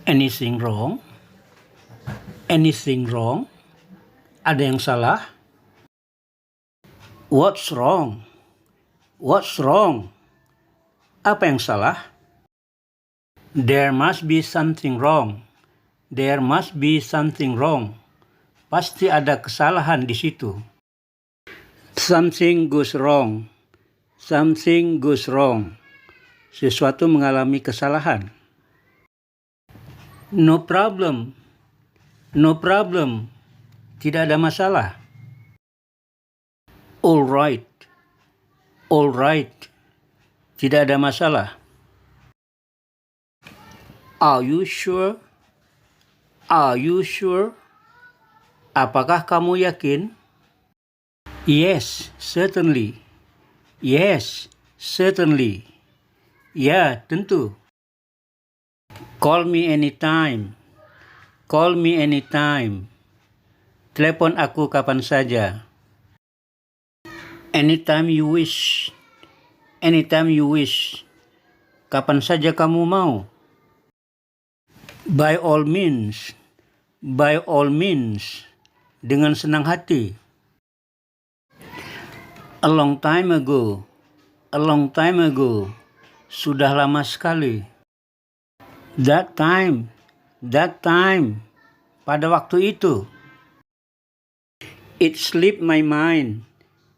Anything wrong? Anything wrong? Ada yang salah? What's wrong? What's wrong? Apa yang salah? There must be something wrong. There must be something wrong. Pasti ada kesalahan di situ. Something goes wrong. Something goes wrong. Sesuatu mengalami kesalahan. No problem. No problem. Tidak ada masalah. All right. All right. Tidak ada masalah. Are you sure? Are you sure? Apakah kamu yakin? Yes, certainly. Yes, certainly. Ya, tentu. Call me anytime. Call me anytime. Telepon aku kapan saja. Anytime you wish. Anytime you wish. Kapan saja kamu mau. By all means. By all means. Dengan senang hati. A long time ago. A long time ago. Sudah lama sekali. That time. That time. Pada waktu itu. It slipped my mind.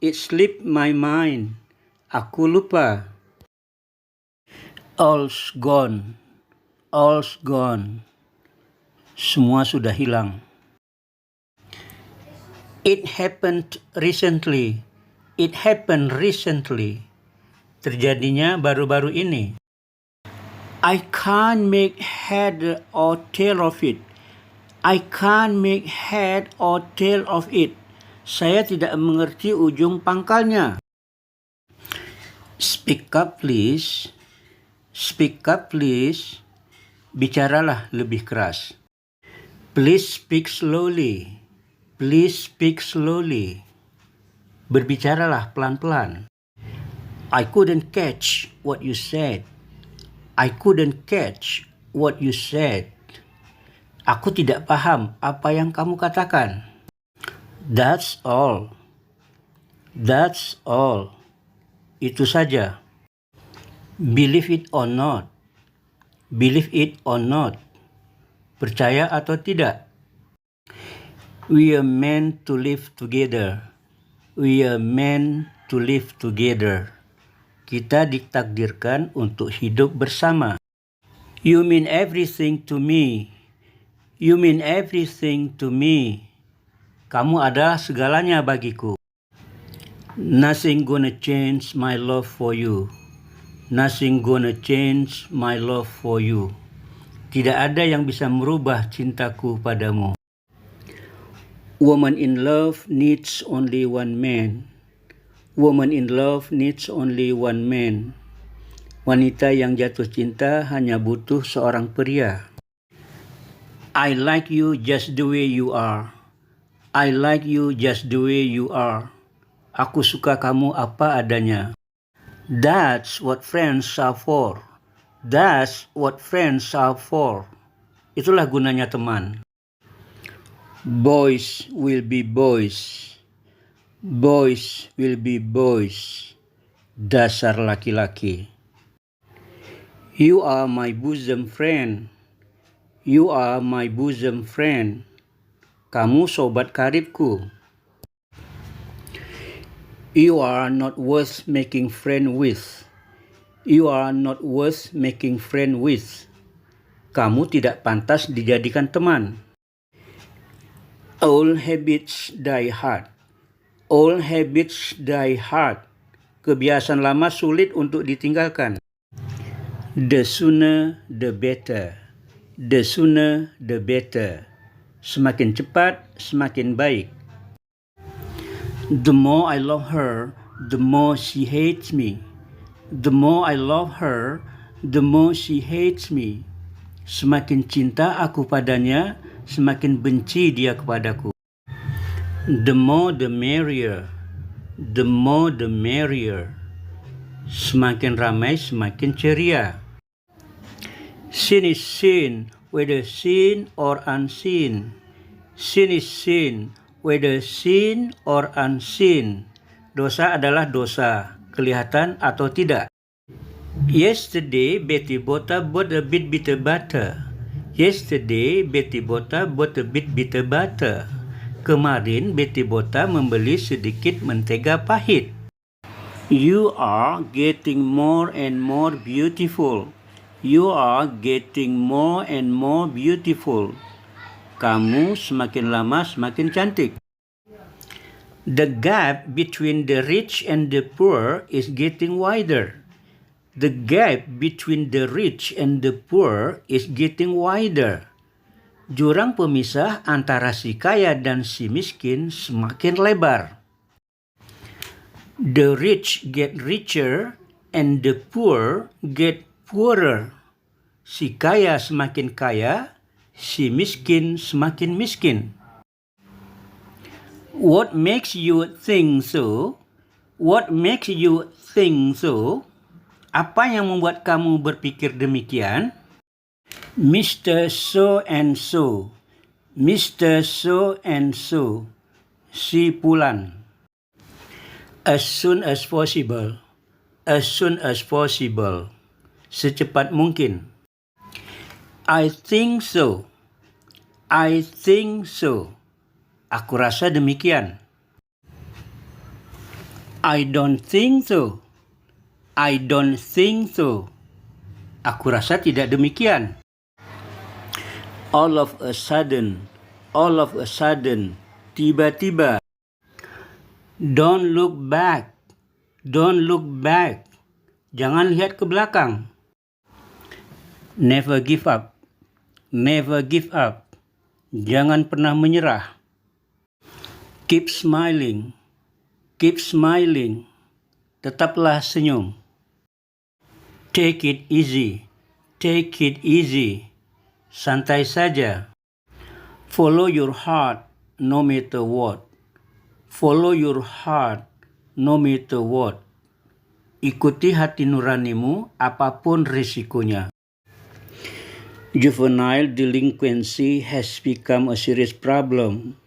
It slipped my mind. Aku lupa. All's gone. All's gone. Semua sudah hilang. It happened recently. It happened recently. Terjadinya baru-baru ini. I can't make head or tail of it. I can't make head or tail of it. Saya tidak mengerti ujung pangkalnya. Speak up please. Speak up please. Bicaralah lebih keras. Please speak slowly. Please speak slowly. Berbicaralah pelan-pelan. I couldn't catch what you said. I couldn't catch what you said. Aku tidak paham apa yang kamu katakan. That's all. That's all. Itu saja. Believe it or not. Believe it or not. Percaya atau tidak. We are meant to live together. We are meant to live together. Kita ditakdirkan untuk hidup bersama. You mean everything to me. You mean everything to me. Kamu adalah segalanya bagiku. Nothing gonna change my love for you. Nothing gonna change my love for you. Tidak ada yang bisa merubah cintaku padamu. Woman in love needs only one man. Woman in love needs only one man. Wanita yang jatuh cinta hanya butuh seorang pria. I like you just the way you are. I like you just the way you are. Aku suka kamu apa adanya. That's what friends are for. That's what friends are for. Itulah gunanya teman. Boys will be boys. Boys will be boys. Dasar laki-laki. You are my bosom friend. You are my bosom friend. Kamu sobat karibku. You are not worth making friend with. You are not worth making friend with. Kamu tidak pantas dijadikan teman. Old habits die hard. Old habits die hard. Kebiasaan lama sulit untuk ditinggalkan. The sooner the better. The sooner the better. Semakin cepat, semakin baik. The more I love her, the more she hates me. The more I love her, the more she hates me. Semakin cinta aku padanya, semakin benci dia kepadaku. The more the merrier. The more the merrier. Semakin ramai, semakin ceria. Sin is sin, whether seen or unseen. Sin is sin, whether seen or unseen. Dosa adalah dosa, kelihatan atau tidak. Yesterday, Betty Botta bought a bit bitter butter. Yesterday, Betty Botta bought a bit bitter butter. Kemarin, Betty Botta membeli sedikit mentega pahit. You are getting more and more beautiful. You are getting more and more beautiful. Kamu semakin lama semakin cantik. The gap between the rich and the poor is getting wider. The gap between the rich and the poor is getting wider. Jurang pemisah antara si kaya dan si miskin semakin lebar. The rich get richer and the poor get poorer. Si kaya semakin kaya, si miskin semakin miskin. What makes you think so? What makes you think so? Apa yang membuat kamu berpikir demikian? Mr. So and so. Mr. So and so. Si Pulan. As soon as possible. As soon as possible. Secepat mungkin. I think so. I think so. Aku rasa demikian. I don't think so. I don't think so. Aku rasa tidak demikian. All of a sudden. All of a sudden. Tiba-tiba. Don't look back. Don't look back. Jangan lihat ke belakang. Never give up. Never give up. Jangan pernah menyerah. Keep smiling. Keep smiling. Tetaplah senyum. Take it easy. Take it easy. Santai saja. Follow your heart no matter what. Follow your heart no matter what. Ikuti hati nuranimu apapun risikonya. Juvenile delinquency has become a serious problem.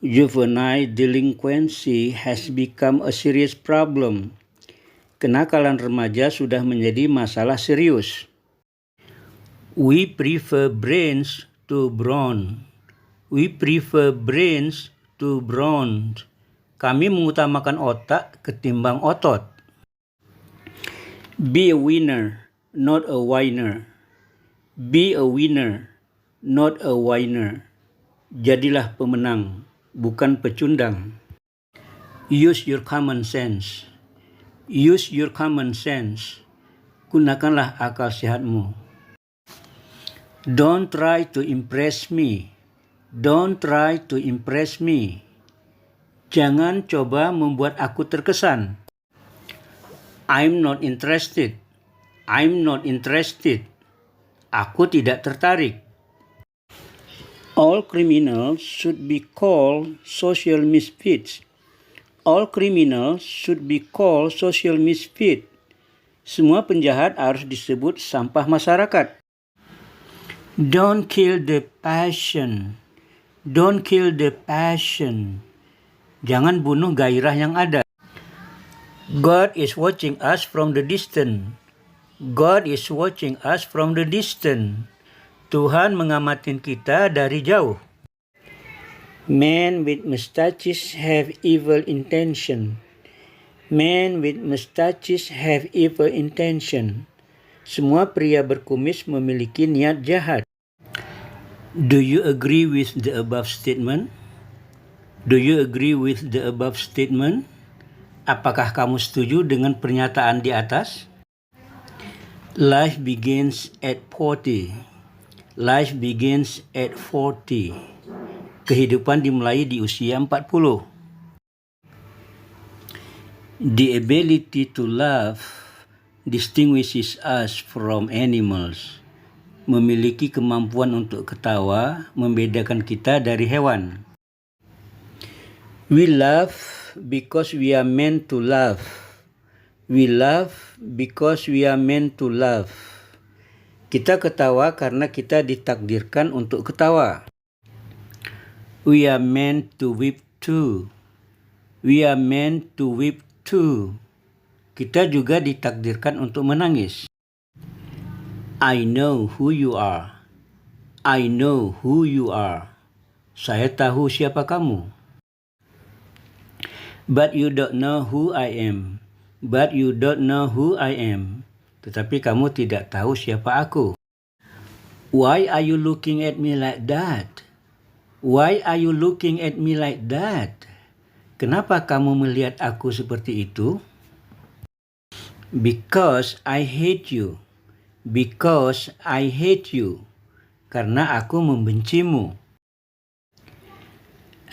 Juvenile delinquency has become a serious problem. Kenakalan remaja sudah menjadi masalah serius. We prefer brains to brawn. We prefer brains to brawn. Kami mengutamakan otak ketimbang otot. Be a winner, not a whiner. Be a winner, not a whiner. Jadilah pemenang, bukan pecundang. Use your common sense. Use your common sense. Gunakanlah akal sehatmu. Don't try to impress me. Don't try to impress me. Jangan coba membuat aku terkesan. I'm not interested. I'm not interested. Aku tidak tertarik. All criminals should be called social misfits. All criminals should be called social misfit. Semua penjahat harus disebut sampah masyarakat. Don't kill the passion. Don't kill the passion. Jangan bunuh gairah yang ada. God is watching us from the distance. God is watching us from the distance. Tuhan mengamatin kita dari jauh. Men with mustaches have evil intention. Men with mustaches have evil intention. Semua pria berkumis memiliki niat jahat. Do you agree with the above statement? Do you agree with the above statement? Apakah kamu setuju dengan pernyataan di atas? Life begins at 40. Life begins at 40. Kehidupan dimulai di usia 40. The ability to laugh distinguishes us from animals. Memiliki kemampuan untuk ketawa membedakan kita dari hewan. We laugh because we are meant to laugh. We laugh because we are meant to laugh. Kita ketawa karena kita ditakdirkan untuk ketawa. We are meant to weep too. We are meant to weep too. Kita juga ditakdirkan untuk menangis. I know who you are. I know who you are. Saya tahu siapa kamu. But you don't know who I am. But you don't know who I am. Tetapi kamu tidak tahu siapa aku. Why are you looking at me like that? Why are you looking at me like that? Kenapa kamu melihat aku seperti itu? Because I hate you. Because I hate you. Karena aku membencimu.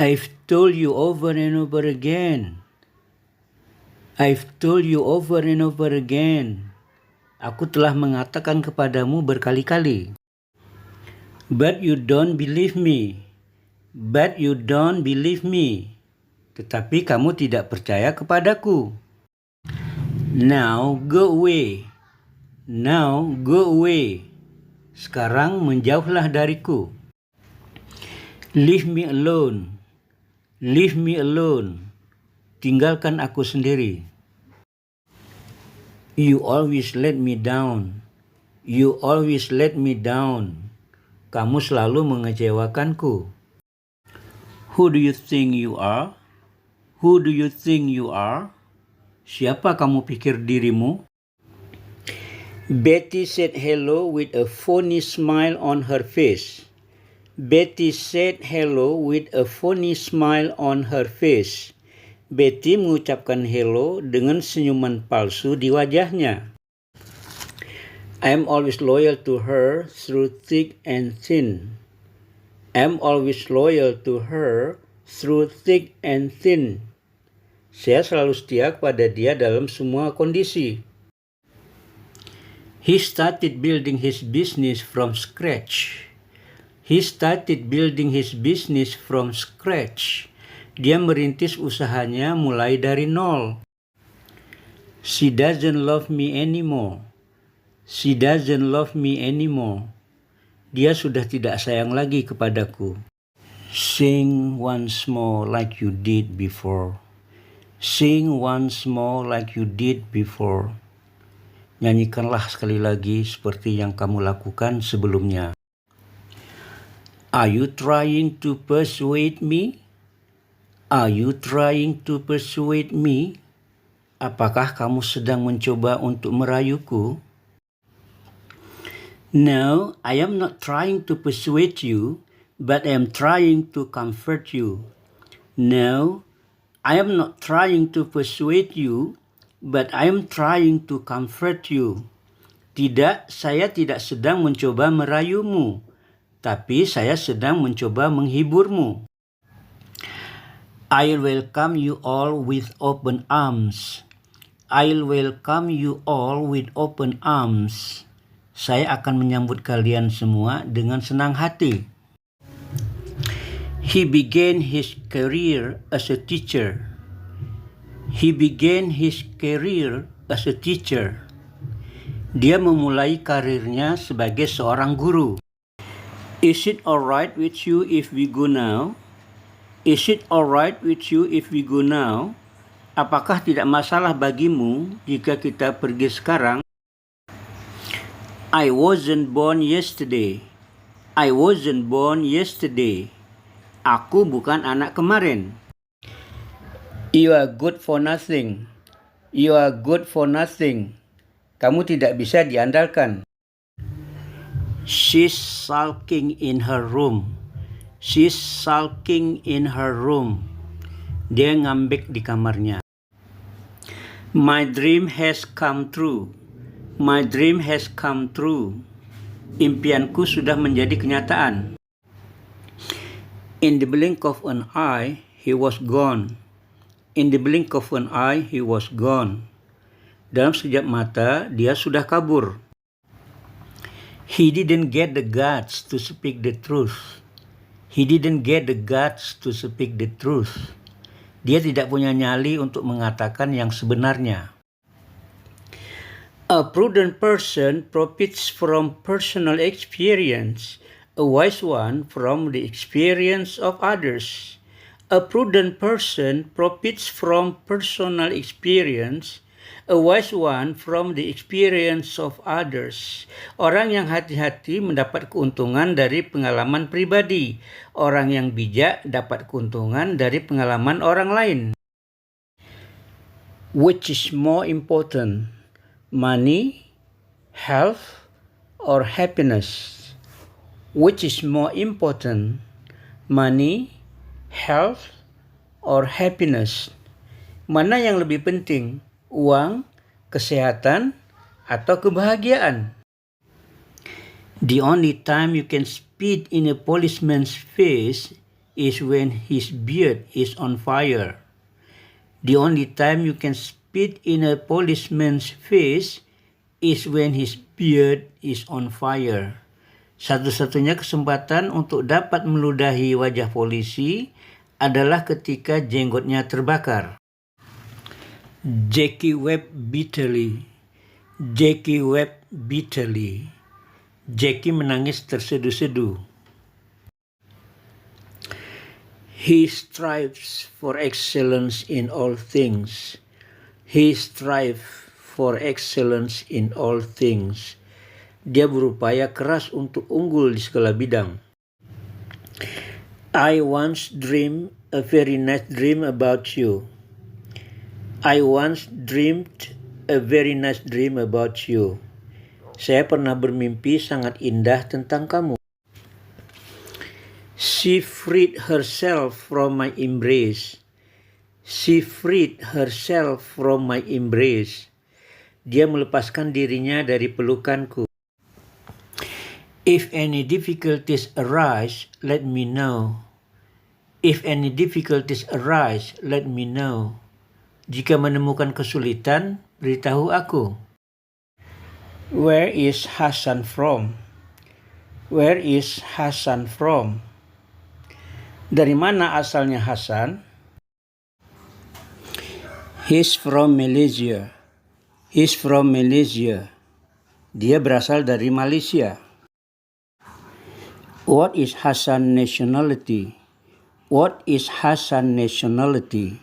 I've told you over and over again. I've told you over and over again. Aku telah mengatakan kepadamu berkali-kali. But you don't believe me. But you don't believe me. Tetapi kamu tidak percaya kepadaku. Now go away. Now go away. Sekarang menjauhlah dariku. Leave me alone. Leave me alone. Tinggalkan aku sendiri. You always let me down. You always let me down. Kamu selalu mengecewakanku. Who do you think you are? Who do you think you are? Siapa kamu pikir dirimu? Betty said hello with a phony smile on her face. Betty said hello with a phony smile on her face. Betty mengucapkan hello dengan senyuman palsu di wajahnya. I'm always loyal to her through thick and thin. I'm always loyal to her through thick and thin. Saya selalu setia kepada dia dalam semua kondisi. He started building his business from scratch. He started building his business from scratch. Dia merintis usahanya mulai dari nol. She doesn't love me anymore. She doesn't love me anymore. Dia sudah tidak sayang lagi kepadaku. Sing once more like you did before. Sing once more like you did before. Nyanyikanlah sekali lagi seperti yang kamu lakukan sebelumnya. Are you trying to persuade me? Are you trying to persuade me? Apakah kamu sedang mencoba untuk merayuku? No, I am not trying to persuade you, but I am trying to comfort you. No, I am not trying to persuade you, but I am trying to comfort you. Tidak, saya tidak sedang mencoba merayumu, tapi saya sedang mencoba menghiburmu. I'll welcome you all with open arms. I'll welcome you all with open arms. Saya akan menyambut kalian semua dengan senang hati. He began his career as a teacher. He began his career as a teacher. Dia memulai karirnya sebagai seorang guru. Is it alright with you if we go now? Is it alright with you if we go now? Apakah tidak masalah bagimu jika kita pergi sekarang? I wasn't born yesterday. I wasn't born yesterday. Aku bukan anak kemarin. You are good for nothing. You are good for nothing. Kamu tidak bisa diandalkan. She's sulking in her room. She's sulking in her room. Dia ngambek di kamarnya. My dream has come true. My dream has come true. Impianku sudah menjadi kenyataan. In the blink of an eye, he was gone. In the blink of an eye, he was gone. Dalam sekejap mata, dia sudah kabur. He didn't get the guts to speak the truth. He didn't get the guts to speak the truth. Dia tidak punya nyali untuk mengatakan yang sebenarnya. A prudent person profits from personal experience, a wise one from the experience of others. A prudent person profits from personal experience, a wise one from the experience of others. Orang yang hati-hati mendapat keuntungan dari pengalaman pribadi. Orang yang bijak dapat keuntungan dari pengalaman orang lain. Which is more important? Money, health, or happiness? Which is more important? Money, health, or happiness? Mana yang lebih penting? Uang, kesehatan, atau kebahagiaan? The only time you can spit in a policeman's face is when his beard is on fire. The only time you can spit in a policeman's face is when his beard is on fire. Satu-satunya kesempatan untuk dapat meludahi wajah polisi adalah ketika jenggotnya terbakar. Jackie wept bitterly. Jackie wept bitterly. Jackie menangis terseduh-seduh. He strives for excellence in all things. He strives for excellence in all things. Dia berupaya keras untuk unggul di segala bidang. I once dreamed a very nice dream about you. I once dreamed a very nice dream about you. Saya pernah bermimpi sangat indah tentang kamu. She freed herself from my embrace. She freed herself from my embrace. Dia melepaskan dirinya dari pelukanku. If any difficulties arise, let me know. If any difficulties arise, let me know. Jika menemukan kesulitan, beritahu aku. Where is Hasan from? Where is Hasan from? Dari mana asalnya Hasan? He's from Malaysia. He's from Malaysia. Dia berasal dari Malaysia. What is Hasan nationality? What is Hasan nationality?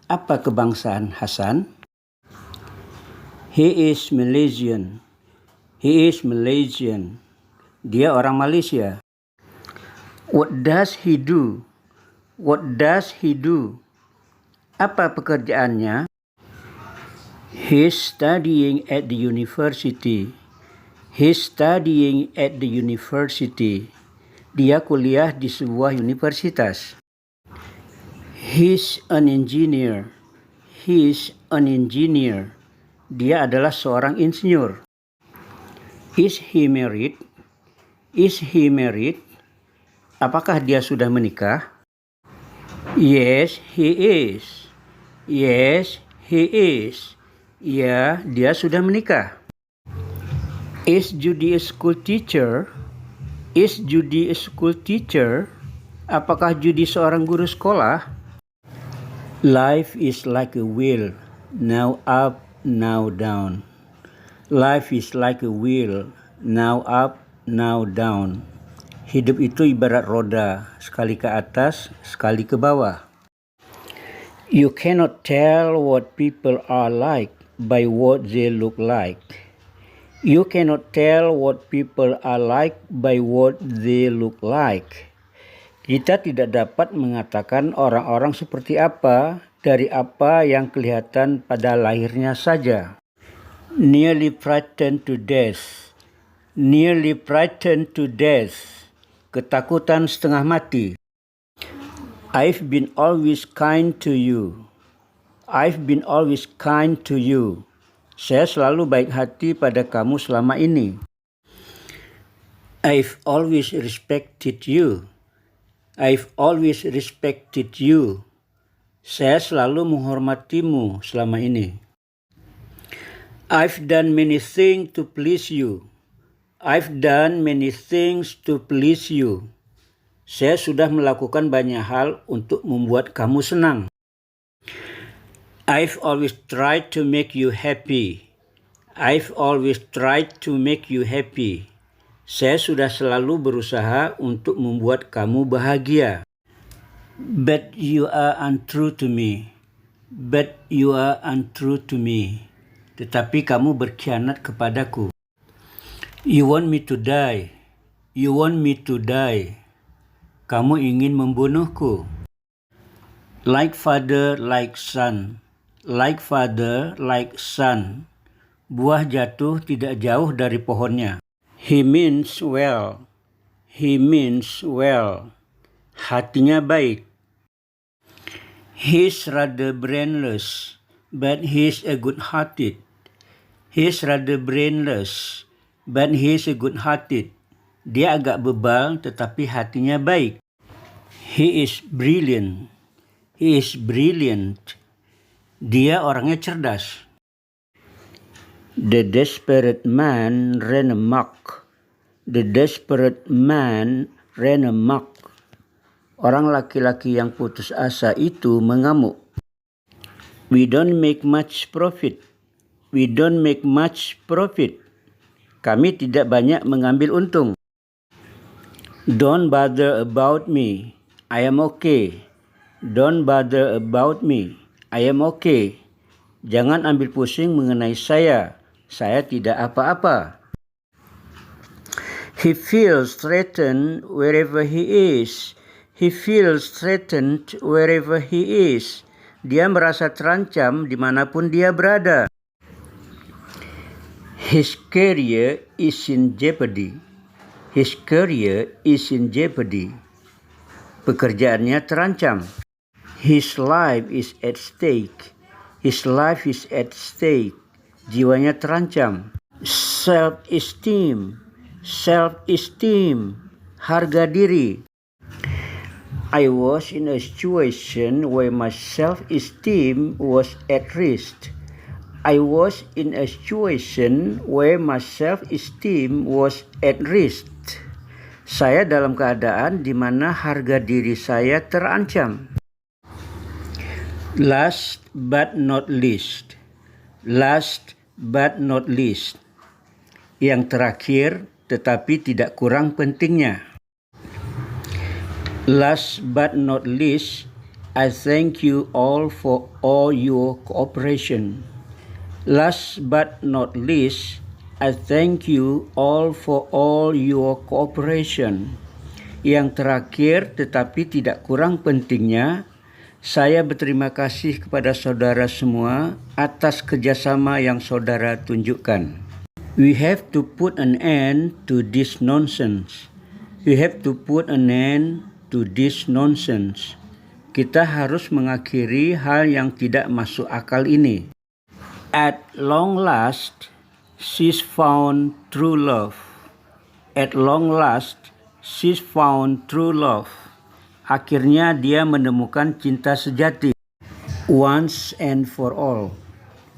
Apa kebangsaan Hasan? He is Malaysian. He is Malaysian. Dia orang Malaysia. What does he do? What does he do? Apa pekerjaannya? He's studying at the university. He's studying at the university. Dia kuliah di sebuah universitas. He's an engineer. He's an engineer. Dia adalah seorang insinyur. Is he married? Is he married? Apakah dia sudah menikah? Yes, he is. Yes, he is. Ya, dia sudah menikah. Is Judy a school teacher? Is Judy a school teacher? Apakah Judy seorang guru sekolah? Life is like a wheel, now up, now down. Life is like a wheel, now up, now down. Hidup itu ibarat roda, sekali ke atas, sekali ke bawah. You cannot tell what people are like by what they look like. You cannot tell what people are like by what they look like. Kita tidak dapat mengatakan orang-orang seperti apa dari apa yang kelihatan pada lahirnya saja. Nearly frightened to death. Nearly frightened to death. Ketakutan setengah mati. I've been always kind to you. I've been always kind to you. Saya selalu baik hati pada kamu selama ini. I've always respected you. I've always respected you. Saya selalu menghormatimu selama ini. I've done many things to please you. I've done many things to please you. Saya sudah melakukan banyak hal untuk membuat kamu senang. I've always tried to make you happy. I've always tried to make you happy. Saya sudah selalu berusaha untuk membuat kamu bahagia. But you are untrue to me. But you are untrue to me. Tetapi kamu berkhianat kepadaku. You want me to die. You want me to die. Kamu ingin membunuhku. Like father, like son. Like father, like son. Buah jatuh tidak jauh dari pohonnya. He means well. He means well. Hatinya baik. He's rather brainless, but he's a good-hearted. He's rather brainless, but he's a good-hearted. Dia agak bebal, tetapi hatinya baik. He is brilliant. He is brilliant. Dia orangnya cerdas. The desperate man ran amok. The desperate man ran amok. Orang laki-laki yang putus asa itu mengamuk. We don't make much profit. We don't make much profit. Kami tidak banyak mengambil untung. Don't bother about me. I am okay. Don't bother about me. I am okay. Jangan ambil pusing mengenai saya. Saya tidak apa-apa. He feels threatened wherever he is. He feels threatened wherever he is. Dia merasa terancam dimanapun dia berada. His career is in jeopardy. His career is in jeopardy. Pekerjaannya terancam. His life is at stake. His life is at stake. Jiwanya terancam. Self-esteem. Self-esteem. Harga diri. I was in a situation where my self-esteem was at risk. I was in a situation where my self-esteem was at risk. Saya dalam keadaan di mana harga diri saya terancam. Last but not least. Last but not least. Yang terakhir tetapi tidak kurang pentingnya. Last but not least, I thank you all for all your cooperation. Last but not least, I thank you all for all your cooperation. Yang terakhir tetapi tidak kurang pentingnya, saya berterima kasih kepada saudara semua atas kerjasama yang saudara tunjukkan. We have to put an end to this nonsense. We have to put an end to this nonsense. Kita harus mengakhiri hal yang tidak masuk akal ini. At long last, she's found true love. At long last, she's found true love. Akhirnya dia menemukan cinta sejati. Once and for all.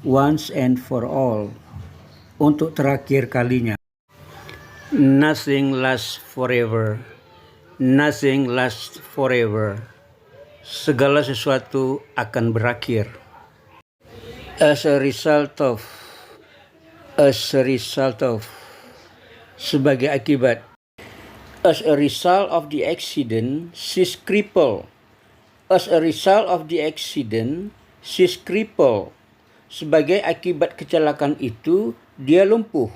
Once and for all. Untuk terakhir kalinya. Nothing lasts forever. Nothing lasts forever. Segala sesuatu akan berakhir. As a result of. Sebagai akibat. As a result of the accident, she's crippled. As a result of the accident, she's crippled. Sebagai akibat kecelakaan itu, dia lumpuh.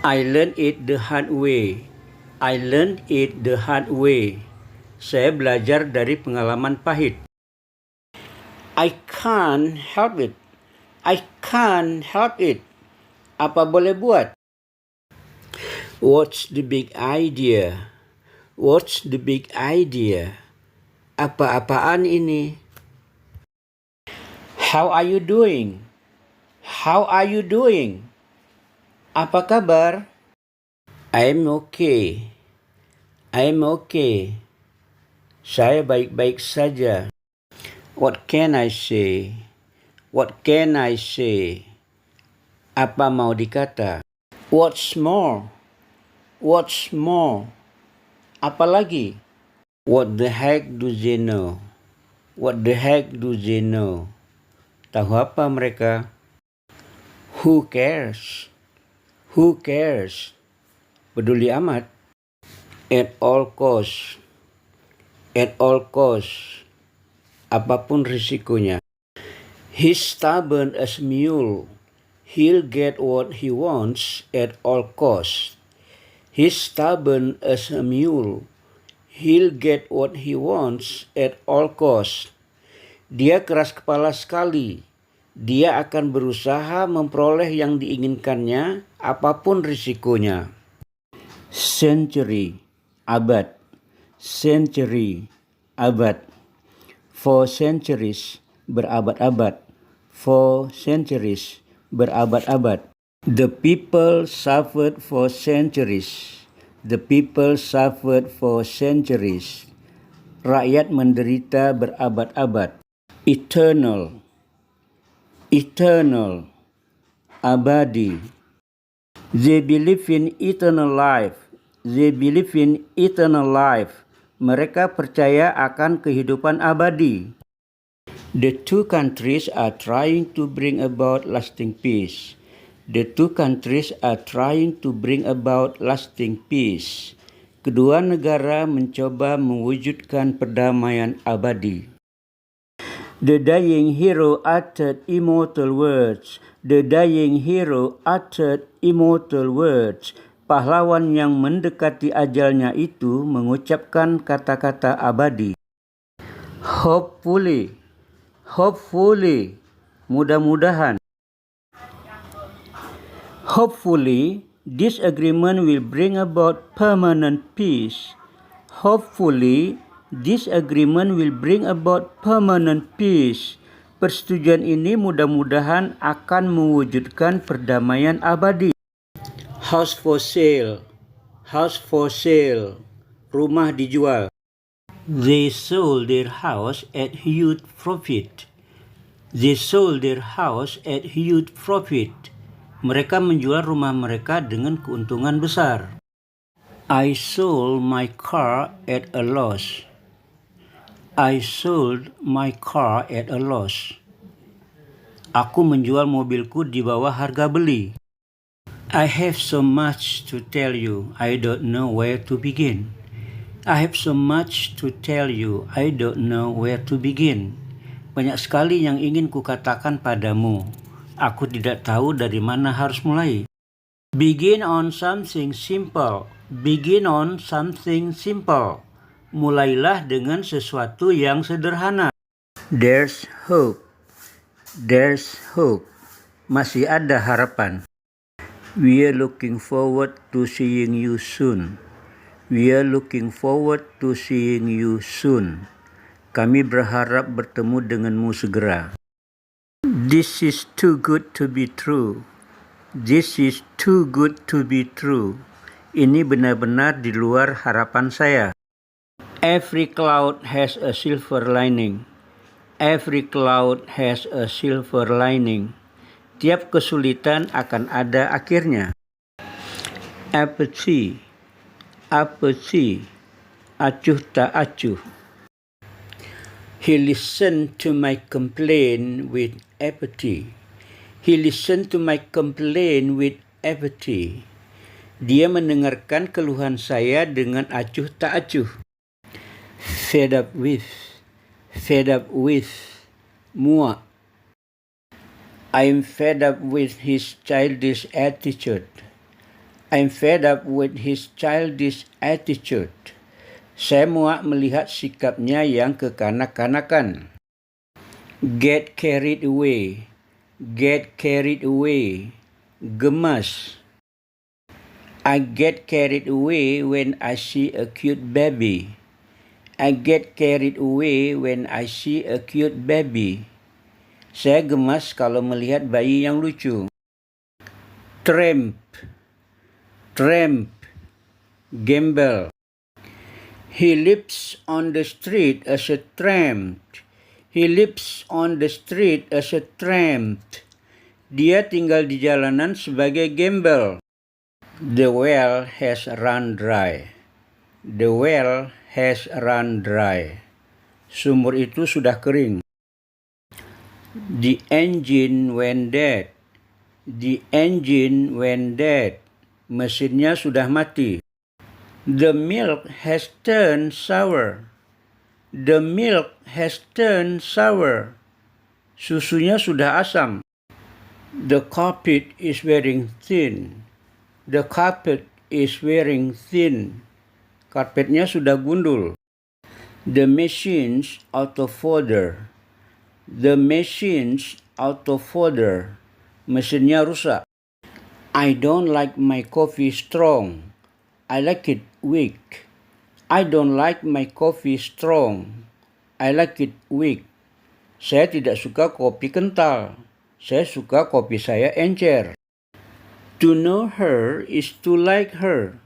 I learned it the hard way. I learned it the hard way. Saya belajar dari pengalaman pahit. I can't help it. I can't help it. Apa boleh buat? What's the big idea? What's the big idea? Apa-apaan ini? How are you doing? How are you doing? Apa kabar? I'm okay. I'm okay. Saya baik-baik saja. What can I say? What can I say? Apa mau dikata? What's more? What's more? Apa lagi? What the heck do they know? What the heck do they know? Tahu apa mereka? Who cares? Who cares? Peduli amat. At all costs. At all costs. Apapun risikonya. He's stubborn as a mule. He'll get what he wants at all costs. He's stubborn as a mule. He'll get what he wants at all costs. Dia keras kepala sekali. Dia akan berusaha memperoleh yang diinginkannya, apapun risikonya. Century, abad. Century, abad. For centuries, berabad-abad. For centuries, berabad-abad. The people suffered for centuries. The people suffered for centuries. Rakyat menderita berabad-abad. Eternal, eternal, abadi. They believe in eternal life. They believe in eternal life. Mereka percaya akan kehidupan abadi. The two countries are trying to bring about lasting peace. The two countries are trying to bring about lasting peace. Kedua negara mencoba mewujudkan perdamaian abadi. The dying hero uttered immortal words. The dying hero uttered immortal words. Pahlawan yang mendekati ajalnya itu mengucapkan kata-kata abadi. Hopefully, hopefully, mudah-mudahan. Hopefully, this agreement will bring about permanent peace. Hopefully, this agreement will bring about permanent peace. Persetujuan ini mudah-mudahan akan mewujudkan perdamaian abadi. House for sale. House for sale. Rumah dijual. They sold their house at huge profit. They sold their house at huge profit. Mereka menjual rumah mereka dengan keuntungan besar. I sold my car at a loss. I sold my car at a loss. Aku menjual mobilku di bawah harga beli. I have so much to tell you, I don't know where to begin. I have so much to tell you, I don't know where to begin. Banyak sekali yang ingin kukatakan padamu. Aku tidak tahu dari mana harus mulai. Begin on something simple. Begin on something simple. Mulailah dengan sesuatu yang sederhana. There's hope. There's hope. Masih ada harapan. We are looking forward to seeing you soon. We are looking forward to seeing you soon. Kami berharap bertemu denganmu segera. This is too good to be true. This is too good to be true. Ini benar-benar di luar harapan saya. Every cloud has a silver lining. Every cloud has a silver lining. Tiap kesulitan akan ada akhirnya. Apathy. Apathy. Acuh tak acuh. He listened to my complaint with apathy. He listened to my complaint with apathy. Dia mendengarkan keluhan saya dengan acuh tak acuh. Fed up with. Fed up with. Muak. I'm fed up with his childish attitude. I'm fed up with his childish attitude. Saya muak melihat sikapnya yang kekanak-kanakan. Get carried away. Get carried away. Gemas. I get carried away when I see a cute baby. I get carried away when I see a cute baby. Saya gemas kalau melihat bayi yang lucu. Tramp. Tramp. Gembel. He lives on the street as a tramp. He lives on the street as a tramp. Dia tinggal di jalanan sebagai gembel. The well has run dry. The well has run dry. Sumur itu sudah kering. The engine went dead. The engine went dead. Mesinnya sudah mati. The milk has turned sour. The milk has turned sour. Susunya sudah asam. The carpet is wearing thin. The carpet is wearing thin. Karpetnya sudah gundul. The machine's out of order. The machine's out of order. Mesinnya rusak. I don't like my coffee strong. I like it weak. I don't like my coffee strong. I like it weak. Saya tidak suka kopi kental. Saya suka kopi saya encer. To know her is to like her.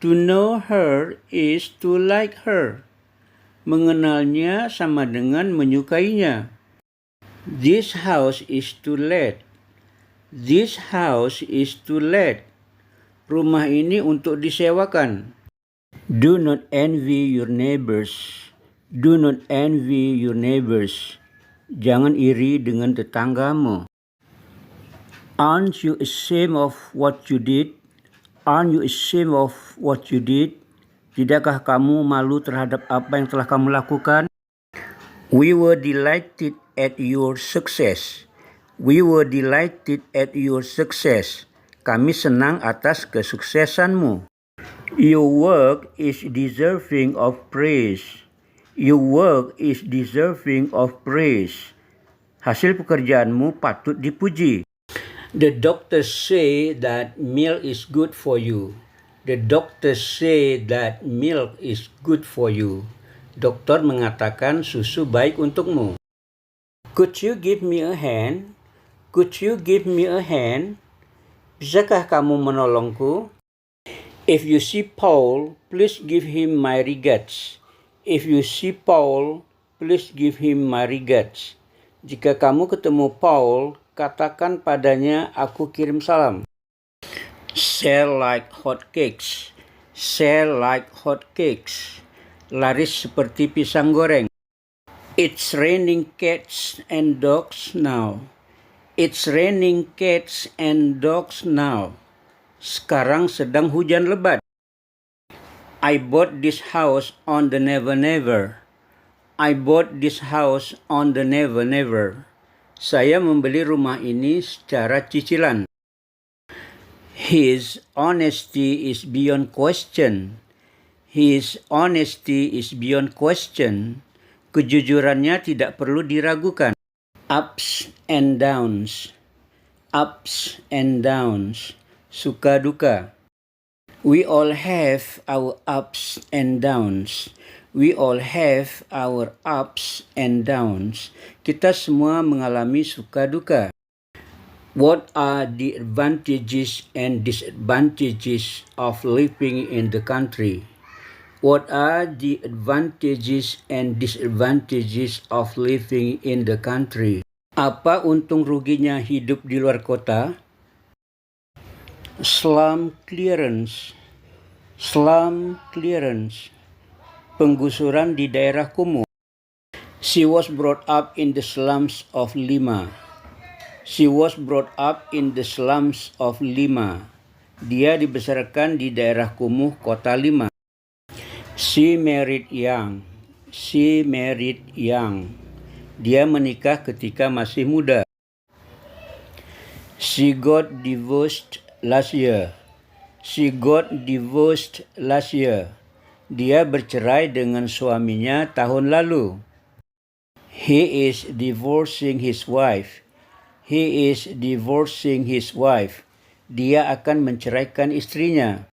To know her is to like her. Mengenalnya sama dengan menyukainya. This house is to let. This house is to let. Rumah ini untuk disewakan. Do not envy your neighbors. Do not envy your neighbors. Jangan iri dengan tetanggamu. Aren't you ashamed of what you did? Aren't you ashamed of what you did? Tidakkah kamu malu terhadap apa yang telah kamu lakukan? We were delighted at your success. We were delighted at your success. Kami senang atas kesuksesanmu. Your work is deserving of praise. Your work is deserving of praise. Hasil pekerjaanmu patut dipuji. The doctors say that milk is good for you. The doctors say that milk is good for you. Dokter mengatakan susu baik untukmu. Could you give me a hand? Could you give me a hand? Bisakah kamu menolongku? If you see Paul, please give him my regards. If you see Paul, please give him my regards. Jika kamu ketemu Paul, katakan padanya aku kirim salam. Sell like hotcakes. Sell like hotcakes. Laris seperti pisang goreng. It's raining cats and dogs now. It's raining cats and dogs now. Sekarang sedang hujan lebat. I bought this house on the Never Never. I bought this house on the Never Never. Saya membeli rumah ini secara cicilan. His honesty is beyond question. His honesty is beyond question. Kejujurannya tidak perlu diragukan. Ups and downs. Ups and downs. Suka duka. We all have our ups and downs. We all have our ups and downs. Kita semua mengalami suka duka. What are the advantages and disadvantages of living in the country? What are the advantages and disadvantages of living in the country? Apa untung ruginya hidup di luar kota? Slum clearance. Slum clearance. Penggusuran di daerah kumuh. She was brought up in the slums of Lima. She was brought up in the slums of Lima. Dia dibesarkan di daerah kumuh kota Lima. She married young. She married young. Dia menikah ketika masih muda. She got divorced last year. She got divorced last year. Dia bercerai dengan suaminya tahun lalu. He is divorcing his wife. He is divorcing his wife. Dia akan menceraikan istrinya.